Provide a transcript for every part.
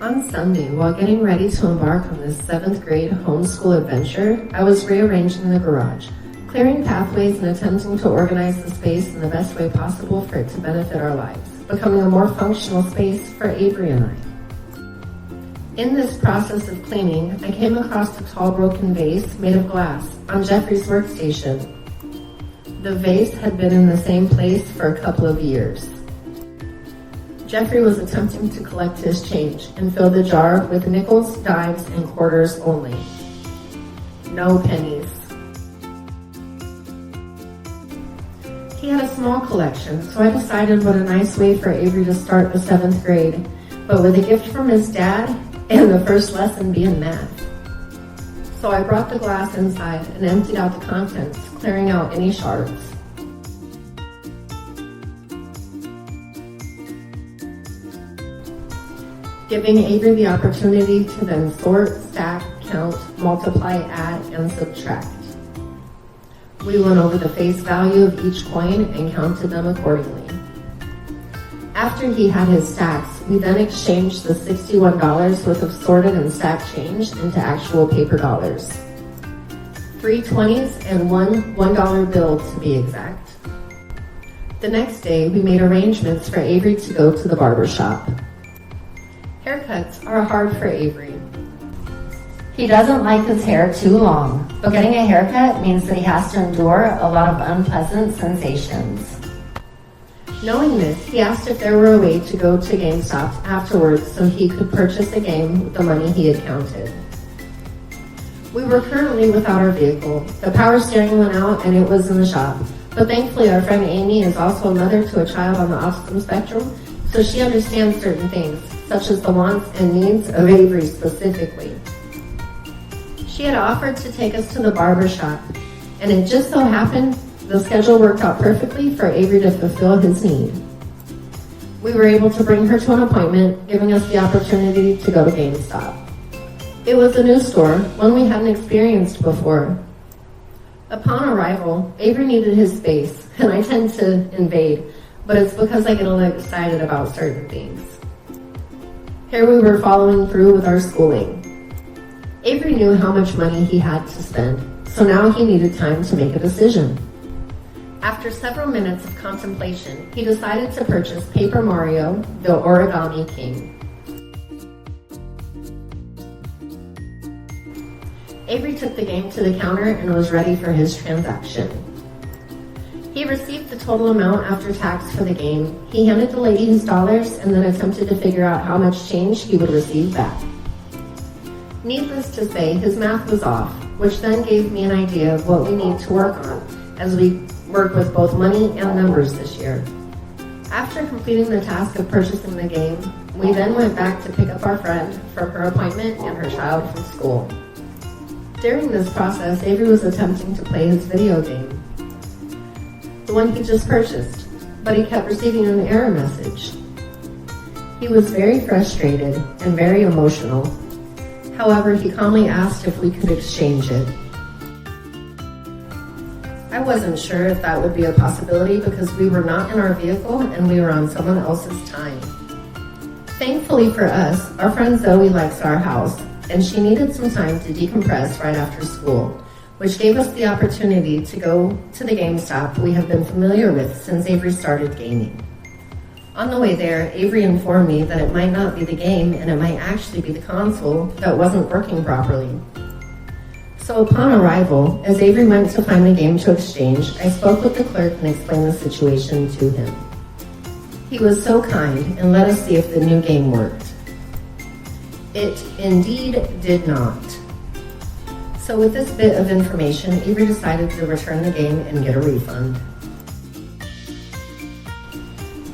On Sunday, while getting ready to embark on this 7th grade homeschool adventure, I was rearranging the garage, clearing pathways and attempting to organize the space in the best way possible for it to benefit our lives, becoming a more functional space for Avrey and I. In this process of cleaning, I came across a tall broken vase made of glass on Jeffrey's workstation. The vase had been in the same place for a couple of years. Jeffrey was attempting to collect his change and fill the jar with nickels, dimes, and quarters only. No pennies. He had a small collection, so I decided what a nice way for Avrey to start the 7th grade, but with a gift from his dad and the first lesson being math. So I brought the glass inside and emptied out the contents, clearing out any shards. Giving Avrey the opportunity to then sort, stack, count, multiply, add, and subtract. We went over the face value of each coin and counted them accordingly. After he had his stacks, we then exchanged the $61 worth of sorted and stacked change into actual paper dollars. 3 20s and one $1 bill to be exact. The next day, we made arrangements for Avrey to go to the barber shop. Haircuts are hard for Avrey. He doesn't like his hair too long, but getting a haircut means that he has to endure a lot of unpleasant sensations. Knowing this, he asked if there were a way to go to GameStop afterwards so he could purchase a game with the money he had counted. We were currently without our vehicle. The power steering went out and it was in the shop, but thankfully our friend Amy is also a mother to a child on the autism spectrum, so she understands certain things, such as the wants and needs of Avrey specifically. She had offered to take us to the barber shop, and it just so happened the schedule worked out perfectly for Avrey to fulfill his need. We were able to bring her to an appointment, giving us the opportunity to go to GameStop. It was a new store, one we hadn't experienced before. Upon arrival, Avrey needed his space, and I tend to invade, but it's because I get a little excited about certain things. Here we were following through with our schooling. Avrey knew how much money he had to spend, so now he needed time to make a decision. After several minutes of contemplation, he decided to purchase Paper Mario, the Origami King. Avrey took the game to the counter and was ready for his transaction. He received the total amount after tax for the game. He handed the lady his dollars and then attempted to figure out how much change he would receive back. Needless to say, his math was off, which then gave me an idea of what we need to work on as we work with both money and numbers this year. After completing the task of purchasing the game, we then went back to pick up our friend from her appointment and her child from school. During this process, Avrey was attempting to play his video game, the one he just purchased, but he kept receiving an error message. He was very frustrated and very emotional. However, he calmly asked if we could exchange it. I wasn't sure if that would be a possibility because we were not in our vehicle and we were on someone else's time. Thankfully for us, our friend Zoe likes our house, and she needed some time to decompress right after school, which gave us the opportunity to go to the GameStop we have been familiar with since Avrey started gaming. On the way there, Avrey informed me that it might not be the game and it might actually be the console that wasn't working properly. So upon arrival, as Avrey went to find the game to exchange, I spoke with the clerk and explained the situation to him. He was so kind and let us see if the new game worked. It indeed did not. So with this bit of information, Avrey decided to return the game and get a refund.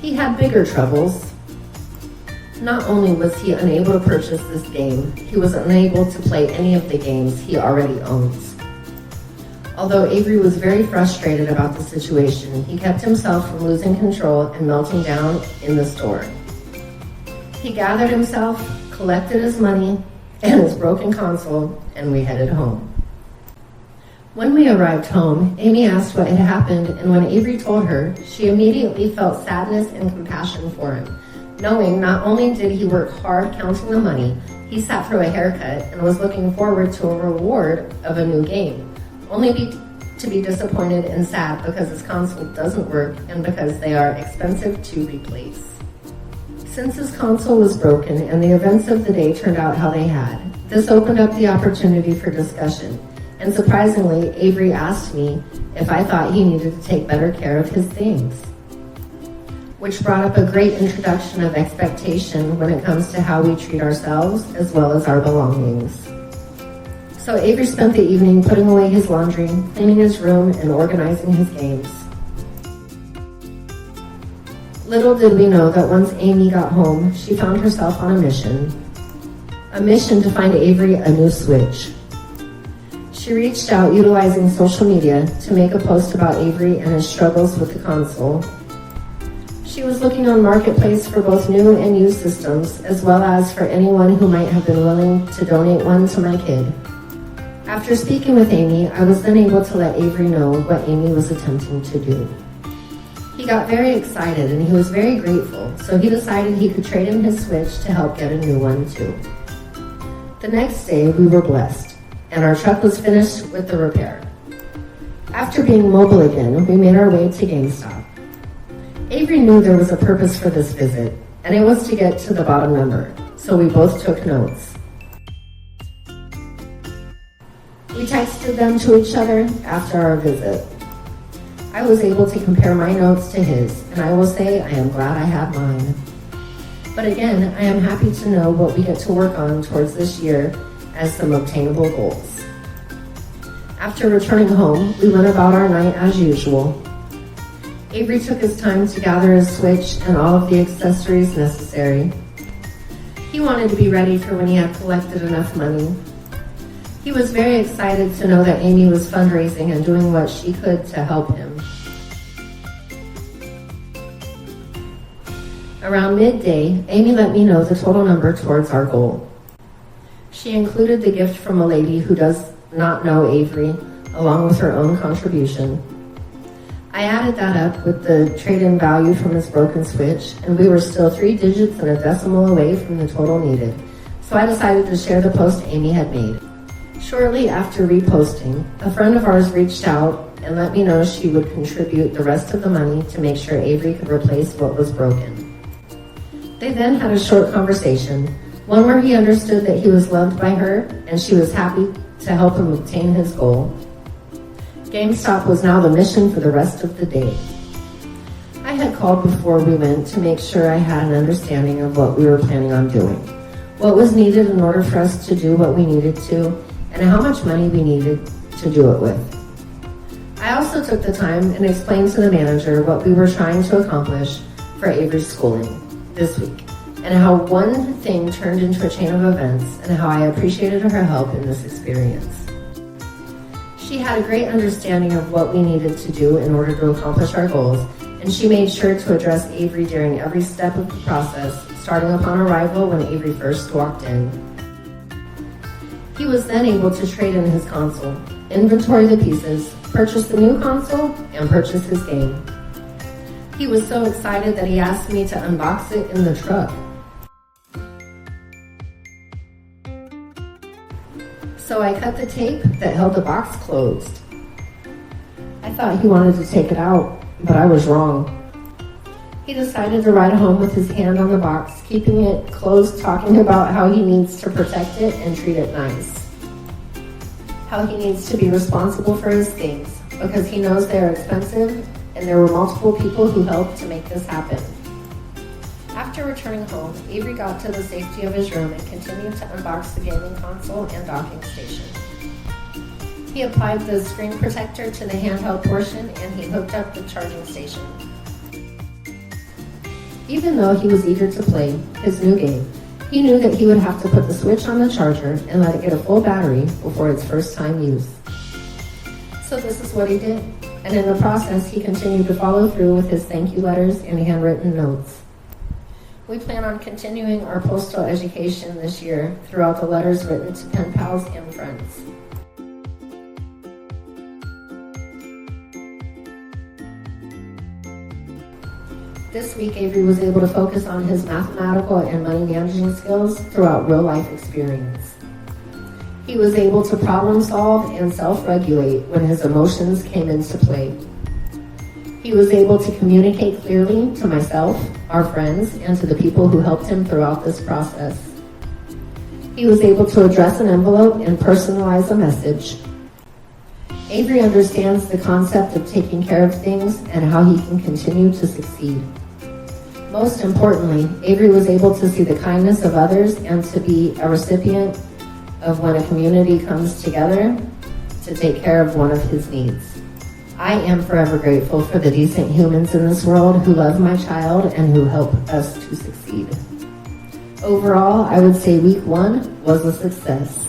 He had bigger troubles. Not only was he unable to purchase this game, he was unable to play any of the games he already owns. Although Avrey was very frustrated about the situation, he kept himself from losing control and melting down in the store. He gathered himself, collected his money and his broken console, and we headed home. When we arrived home, Amy asked what had happened, and when Avrey told her, she immediately felt sadness and compassion for him, knowing not only did he work hard counting the money, he sat through a haircut and was looking forward to a reward of a new game, only to be disappointed and sad because his console doesn't work and because they are expensive to replace. Since his console was broken and the events of the day turned out how they had, this opened up the opportunity for discussion, and surprisingly, Avrey asked me if I thought he needed to take better care of his things, which brought up a great introduction of expectation when it comes to how we treat ourselves as well as our belongings. So Avrey spent the evening putting away his laundry, cleaning his room, and organizing his games. Little did we know that once Amy got home, she found herself on a mission to find Avrey a new Switch. She reached out utilizing social media to make a post about Avrey and his struggles with the console. She was looking on Marketplace for both new and used systems, as well as for anyone who might have been willing to donate one to my kid. After speaking with Amy, I was then able to let Avrey know what Amy was attempting to do. He got very excited and he was very grateful, so he decided he could trade in his Switch to help get a new one too. The next day, we were blessed, and our truck was finished with the repair. After being mobile again, we made our way to GameStop. Avrey knew there was a purpose for this visit, and it was to get to the bottom number, so we both took notes. We texted them to each other after our visit. I was able to compare my notes to his, and I will say I am glad I had mine. But again, I am happy to know what we get to work on towards this year as some obtainable goals. After returning home, we went about our night as usual. Avrey took his time to gather his Switch and all of the accessories necessary. He wanted to be ready for when he had collected enough money. He was very excited to know that Amy was fundraising and doing what she could to help him. Around midday, Amy let me know the total number towards our goal. She included the gift from a lady who does not know Avrey, along with her own contribution. I added that up with the trade-in value from his broken Switch, and we were still 3 digits and a decimal away from the total needed, so I decided to share the post Amy had made. Shortly after reposting, a friend of ours reached out and let me know she would contribute the rest of the money to make sure Avrey could replace what was broken. They then had a short conversation, one where he understood that he was loved by her and she was happy to help him obtain his goal. GameStop was now the mission for the rest of the day. I had called before we went to make sure I had an understanding of what we were planning on doing, what was needed in order for us to do what we needed to, and how much money we needed to do it with. I also took the time and explained to the manager what we were trying to accomplish for Avrey's schooling this week, and how one thing turned into a chain of events, and how I appreciated her help in this experience. She had a great understanding of what we needed to do in order to accomplish our goals, and she made sure to address Avrey during every step of the process, starting upon arrival when Avrey first walked in. He was then able to trade in his console, inventory the pieces, purchase the new console, and purchase his game. He was so excited that he asked me to unbox it in the truck. So I cut the tape that held the box closed. I thought he wanted to take it out, but I was wrong. He decided to ride home with his hand on the box, keeping it closed, talking about how he needs to protect it and treat it nice. How he needs to be responsible for his things, because he knows they are expensive, and there were multiple people who helped to make this happen. After returning home, Avrey got to the safety of his room and continued to unbox the gaming console and docking station. He applied the screen protector to the handheld portion and he hooked up the charging station. Even though he was eager to play his new game, he knew that he would have to put the Switch on the charger and let it get a full battery before its first time use. So this is what he did, and in the process he continued to follow through with his thank you letters and handwritten notes. We plan on continuing our postal education this year throughout the letters written to pen pals and friends. This week, Avrey was able to focus on his mathematical and money management skills throughout real-life experience. He was able to problem solve and self-regulate when his emotions came into play. He was able to communicate clearly to myself, our friends, and to the people who helped him throughout this process. He was able to address an envelope and personalize a message. Avrey understands the concept of taking care of things and how he can continue to succeed. Most importantly, Avrey was able to see the kindness of others and to be a recipient of when a community comes together to take care of one of his needs. I am forever grateful for the decent humans in this world who love my child and who help us to succeed. Overall, I would say week 1 was a success.